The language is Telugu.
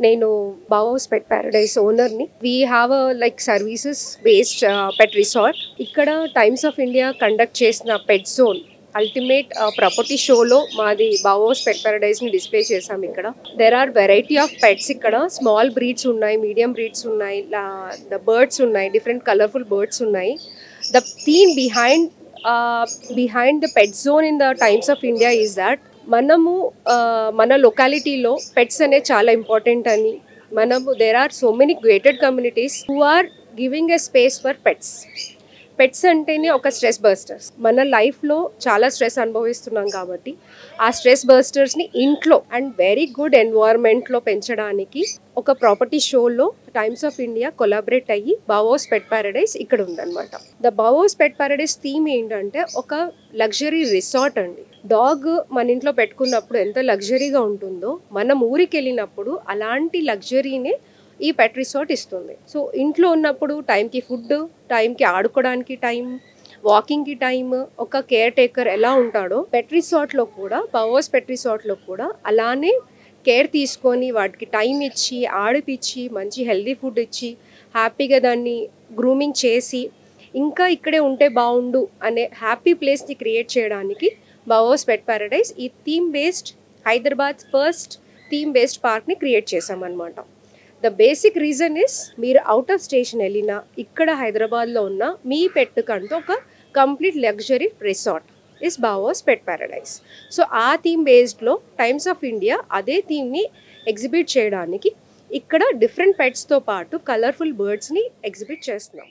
నేను బావోస్ పెట్ ప్యారడైజ్ ఓనర్ని. We have like services based pet resort. ఇక్కడ టైమ్స్ ఆఫ్ ఇండియా కండక్ట్ చేసిన పెట్ జోన్ అల్టిమేట్ ప్రాపర్టీ షోలో మాది బావోస్ పెట్ ప్యారడైజ్ని డిస్ప్లే చేసాం. ఇక్కడ there are variety of pets. ఇక్కడ స్మాల్ బ్రీడ్స్ ఉన్నాయి, మీడియం బ్రీడ్స్ ఉన్నాయి, ద బర్డ్స్ ఉన్నాయి, డిఫరెంట్ కలర్ఫుల్ బర్డ్స్ ఉన్నాయి. The theme behind the pet zone in the Times of India is that మనము మన లొకాలిటీలో పెట్స్ అనేది చాలా ఇంపార్టెంట్ అని there are so many gated communities who are giving a space for pets. Pets అంటేనే ఒక స్ట్రెస్ బస్టర్స్. మన లైఫ్లో చాలా స్ట్రెస్ అనుభవిస్తున్నాం కాబట్టి ఆ స్ట్రెస్ బస్టర్స్ని ఇంట్లో అండ్ వెరీ గుడ్ ఎన్వైర్న్మెంట్లో పెంచడానికి ఒక ప్రాపర్టీ షోలో టైమ్స్ ఆఫ్ ఇండియా కొలాబరేట్ అయ్యి బావోస్ పెట్ ప్యారడైజ్ ఇక్కడ ఉందన్నమాట. ద బావోస్ పెట్ ప్యారడైజ్ థీమ్ ఏంటంటే ఒక లగ్జరీ రిసార్ట్ అండి. డాగ్ మన ఇంట్లో పెట్టుకున్నప్పుడు ఎంత లగ్జరీగా ఉంటుందో మనం ఊరికి వెళ్ళినప్పుడు అలాంటి లగ్జరీనే ఈ పెట్ రిసార్ట్ ఇస్తుంది. సో ఇంట్లో ఉన్నప్పుడు టైంకి ఫుడ్, టైంకి ఆడుకోవడానికి టైం, వాకింగ్కి టైం, ఒక కేర్ టేకర్ ఎలా ఉంటాడో పెట్ రిసార్ట్లో కూడా, బావోస్ పెట్ రిసార్ట్లో కూడా అలానే కేర్ తీసుకొని వాటికి టైం ఇచ్చి, ఆడిపిచ్చి, మంచి హెల్దీ ఫుడ్ ఇచ్చి, హ్యాపీగా దాన్ని గ్రూమింగ్ చేసి ఇంకా ఇక్కడే ఉంటే బాగుండు అనే హ్యాపీ ప్లేస్ని క్రియేట్ చేయడానికి బావోస్ పెట్ ప్యారడైజ్ ఈ theme based Hyderabad first theme based పార్క్ని క్రియేట్ చేసామన్నమాట. ద బేసిక్ రీజన్ ఇస్ మీరు అవుట్ ఆఫ్ స్టేషన్ వెళ్ళినా ఇక్కడ హైదరాబాద్లో ఉన్న మీ పెట్ కంటూ ఒక complete luxury resort is Bavo's pet paradise. So ఆ థీమ్ బేస్డ్లో టైమ్స్ ఆఫ్ ఇండియా అదే థీమ్ని ఎగ్జిబిట్ చేయడానికి ఇక్కడ డిఫరెంట్ పెట్స్తో పాటు కలర్ఫుల్ బర్డ్స్ని ఎగ్జిబిట్ చేస్తున్నాం.